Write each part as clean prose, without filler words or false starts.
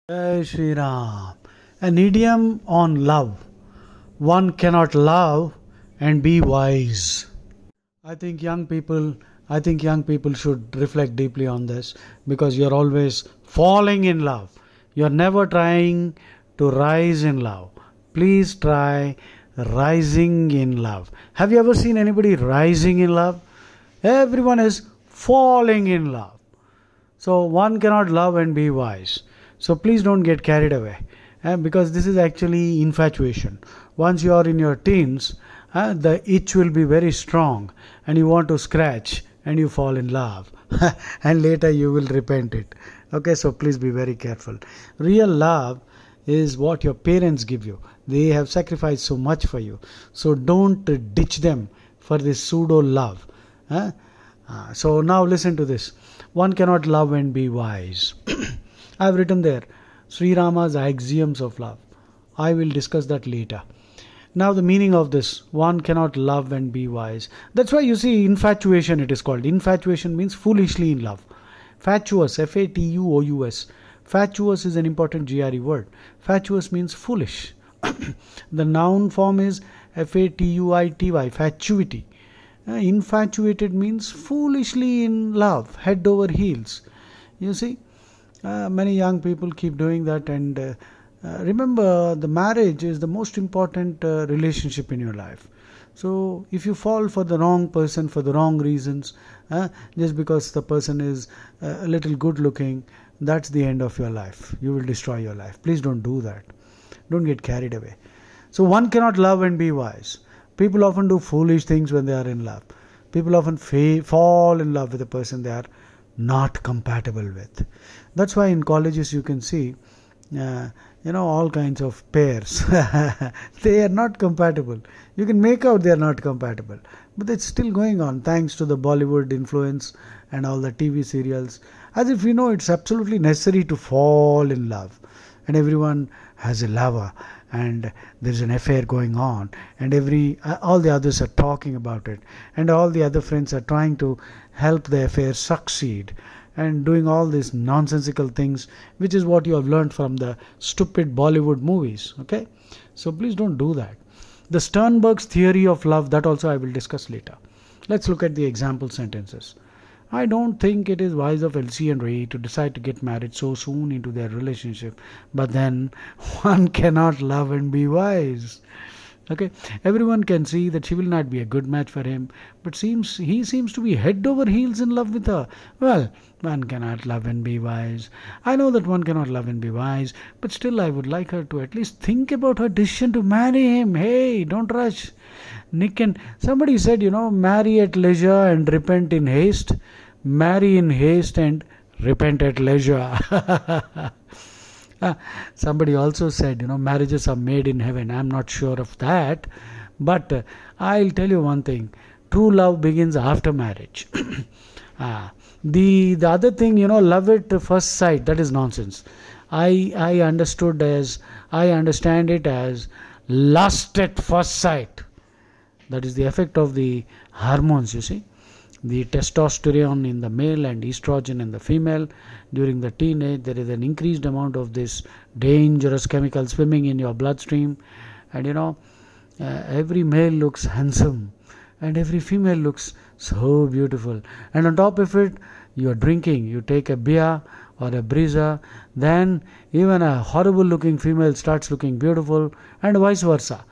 Jai Shri Ram. An idiom on love. One cannot love and be wise. I think young people I think young people should reflect deeply on this because you're always falling in love. You're never trying to rise in love. Please try rising in love. Have you ever seen anybody rising in love? Everyone is falling in love. So one cannot love and be wise. So please don't get carried away because this is actually infatuation. Once you are in your teens, the itch will be very strong and you want to scratch and you fall in love and later you will repent it. Okay, so please be very careful. Real love is what your parents give you. They have sacrificed so much for you. So don't ditch them for this pseudo love. So now listen to this. One cannot love and be wise. I have written there Sri Rama's axioms of love. I will discuss that later. Now the meaning of this, one cannot love and be wise. That's why you see infatuation it is called. Infatuation means foolishly in love. Fatuous, F-A-T-U-O-U-S. Fatuous is an important GRE word. Fatuous means foolish. The noun form is F-A-T-U-I-T-Y, fatuity. Infatuated means foolishly in love, head over heels. You see, many young people keep doing that, and remember, the marriage is the most important relationship in your life. So if you fall for the wrong person for the wrong reasons, just because the person is a little good looking, that's the end of your life. You will destroy your life. Please don't do that. Don't get carried away. So one cannot love and be wise. People often do foolish things when they are in love. People often fall in love with a person they are not compatible with. That's why in colleges you can see all kinds of pairs. They are not compatible. You can make out they are not compatible. But it's still going on thanks to the Bollywood influence and all the TV serials. As if it's absolutely necessary to fall in love. And everyone has a lover and there's an affair going on and all the others are talking about it and all the other friends are trying to help the affair succeed and doing all these nonsensical things, which is what you have learned from the stupid Bollywood movies. Okay, so please don't do that. The Sternberg's theory of love, that also I will discuss later. Let's look at the example sentences. I don't think it is wise of Elsie and Ray to decide to get married so soon into their relationship, but then one cannot love and be wise. Okay, everyone can see that she will not be a good match for him, but he seems to be head over heels in love with her. Well, one cannot love and be wise. I know that one cannot love and be wise, but still I would like her to at least think about her decision to marry him. Hey, don't rush. Somebody said, marry at leisure and repent in haste. Marry in haste and repent at leisure. Somebody also said, marriages are made in heaven. I'm not sure of that. But I'll tell you one thing. True love begins after marriage. The other thing, love at first sight, that is nonsense. I understand it as lust at first sight. That is the effect of the hormones, you see. The testosterone in the male and estrogen in the female. During the teenage, there is an increased amount of this dangerous chemical swimming in your bloodstream. And every male looks handsome and every female looks so beautiful. And on top of it, you are drinking. You take a beer or a breezer, then even a horrible looking female starts looking beautiful, and vice versa.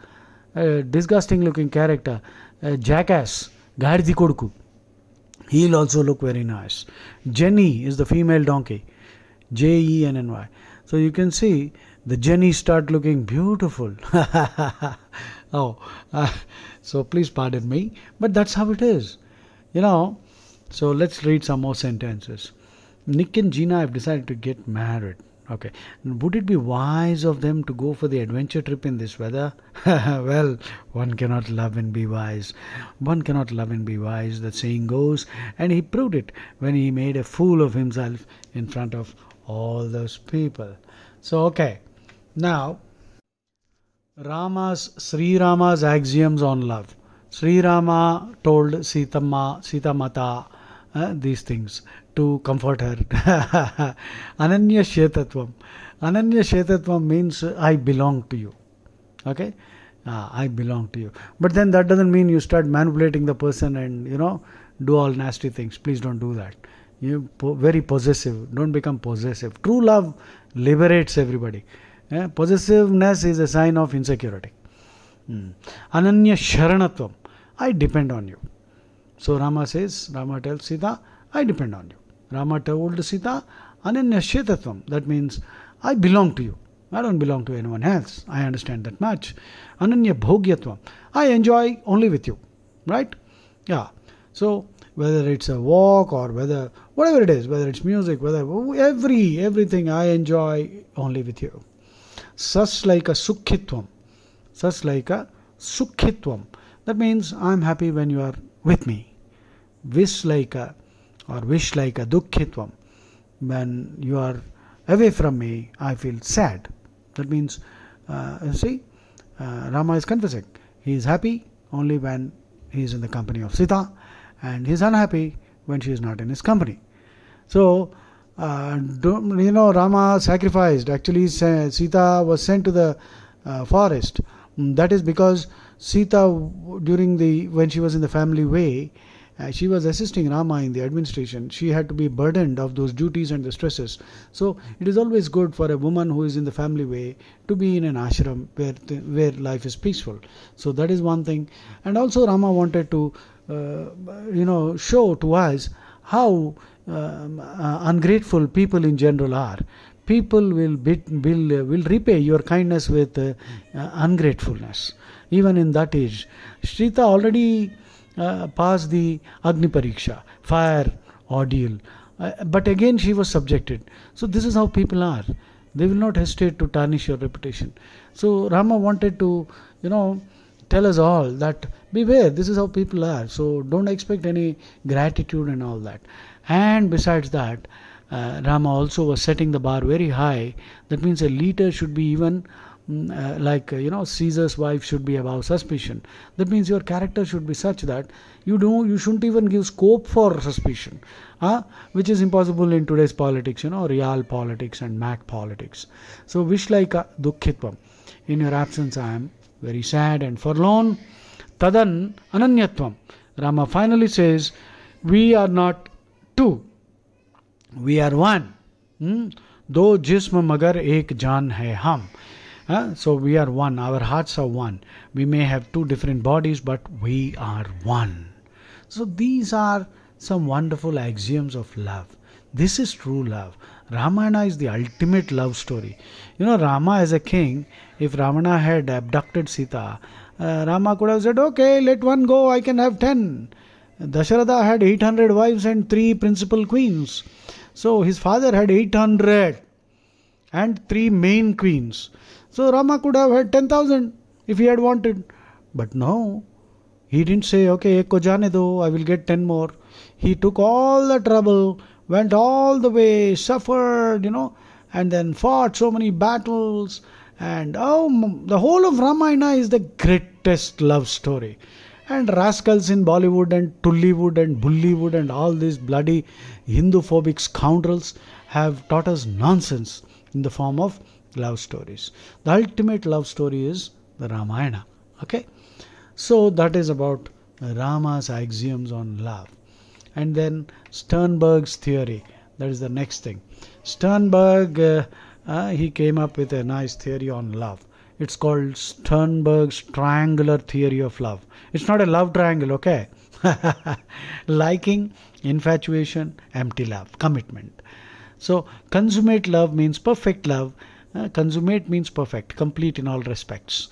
A disgusting looking character, a jackass, Gardi Koduku, he'll also look very nice. Jenny is the female donkey. Jenny. So you can see the Jenny start looking beautiful. So please pardon me. But that's how it is. So let's read some more sentences. Nick and Gina have decided to get married. Okay. Would it be wise of them to go for the adventure trip in this weather? Well, one cannot love and be wise. One cannot love and be wise, the saying goes. And he proved it when he made a fool of himself in front of all those people. So, okay. Now, Sri Rama's axioms on love. Sri Rama told Sita Mata these things to comfort her. Ananya Shetatvam. Ananya Shetatvam means I belong to you. Okay? I belong to you. But then that doesn't mean you start manipulating the person and, do all nasty things. Please don't do that. You very possessive. Don't become possessive. True love liberates everybody. Possessiveness is a sign of insecurity. Ananya Sharanatvam. I depend on you. So Rama tells Sita, I depend on you. Rama told Sita, Ananya Shetatvam. That means I belong to you. I don't belong to anyone else. I understand that much. Ananya Bhogyatvam. I enjoy only with you. Right? Yeah. So whether it's a walk or whatever it is, whether it's music, everything I enjoy only with you. Sas like a sukhitvam. That means I'm happy when you are with me. Wish like a dukkhitvam. When you are away from me, I feel sad. That means, Rama is confessing. He is happy only when he is in the company of Sita, and he is unhappy when she is not in his company. So, Rama sacrificed. Actually, Sita was sent to the forest. That is because Sita, when she was in the family way, she was assisting Rama in the administration. She had to be burdened of those duties and the stresses. So it is always good for a woman who is in the family way to be in an ashram where life is peaceful. So that is one thing. And also Rama wanted to show to us how ungrateful people in general are. People will repay your kindness with ungratefulness. Even in that age, Sita already passed the Agni Pariksha, fire ordeal. But again she was subjected. So this is how people are. They will not hesitate to tarnish your reputation. So Rama wanted to, tell us all that beware, this is how people are. So don't expect any gratitude and all that. And besides that, Rama also was setting the bar very high. That means a leader should be even Caesar's wife should be above suspicion. That means your character should be such that you shouldn't even give scope for suspicion, which is impossible in today's politics, real politics and Mac politics. So wish like a dukkhitvam. In your absence I am very sad and forlorn. Tadan ananyatvam. Rama finally says, we are not two, we are one. Do jism magar ek jaan hai hum. So we are one, our hearts are one. We may have two different bodies, but we are one. So these are some wonderful axioms of love. This is true love. Ramayana is the ultimate love story. Rama as a king, if Ravana had abducted Sita, Rama could have said, okay, let one go, I can have 10. Dasharatha had 800 wives and 3 principal queens. So his father had 800 and 3 main queens. So Rama could have had 10,000 if he had wanted. But no, he didn't say, okay, ek ko jaane do, I will get 10 more. He took all the trouble, went all the way, suffered, and then fought so many battles. And the whole of Ramayana is the greatest love story. And rascals in Bollywood and Tollywood and Bollywood and all these bloody Hindu-phobic scoundrels have taught us nonsense in the form of love stories. The ultimate love story is the Ramayana. Okay? So that is about Rama's axioms on love. And then Sternberg's theory. That is the next thing. Sternberg, he came up with a nice theory on love. It's called Sternberg's triangular theory of love. It's not a love triangle, okay? Liking, infatuation, empty love, commitment. So consummate love means perfect love. Consummate means perfect, complete in all respects.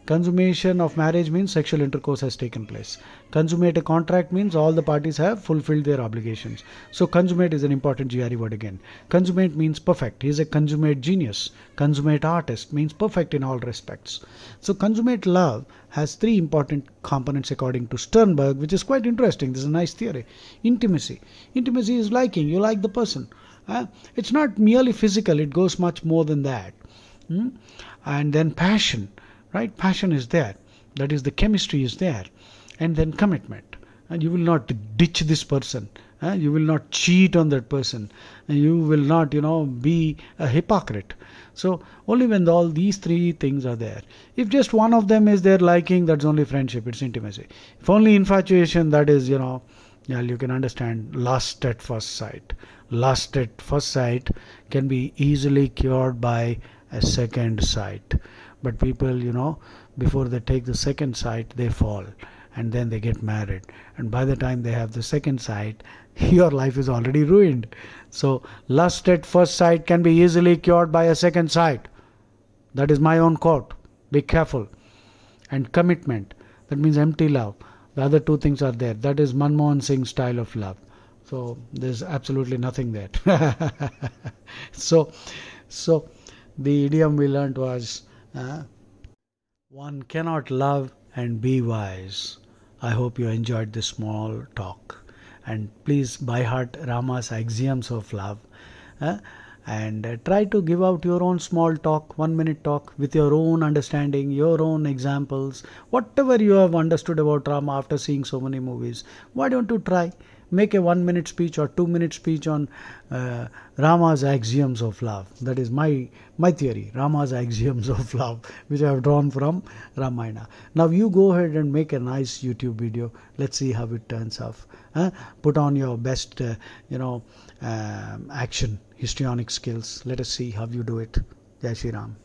Consummation of marriage means sexual intercourse has taken place. Consummate a contract means all the parties have fulfilled their obligations. So consummate is an important GRE word again. Consummate means perfect. He is a consummate genius. Consummate artist means perfect in all respects. So consummate love has 3 important components according to Sternberg, which is quite interesting. This is a nice theory. Intimacy. Intimacy is liking. You like the person. It's not merely physical. It goes much more than that. And then passion. Right? Passion is there. That is, the chemistry is there. And then commitment. and you will not ditch this person, you will not cheat on that person, and you will not, be a hypocrite. So only when all these three things are there. If just one of them is there, liking, that's only friendship, it's intimacy. If only infatuation, that is, yeah, you can understand lust at first sight. Lust at first sight can be easily cured by a second sight. But people, before they take the second sight, they fall, and then they get married. And by the time they have the second sight, your life is already ruined. So lust at first sight can be easily cured by a second sight. That is my own quote. Be careful. And commitment, that means empty love. The other two things are there. That is Manmohan Singh's style of love. So there's absolutely nothing there. So the idiom we learned was, one cannot love and be wise. I hope you enjoyed this small talk. And please by heart Rama's axioms of love. And try to give out your own small talk, 1 minute talk, with your own understanding, your own examples, whatever you have understood about Rama after seeing so many movies. Why don't you try? Make a 1 minute speech or 2 minute speech on Rama's axioms of love. That is my theory, Rama's axioms of love, which I have drawn from Ramayana. Now you go ahead and make a nice YouTube video. Let's see how it turns out. Put on your best, action, histrionic skills. Let us see how you do it. Jai Shri Ram.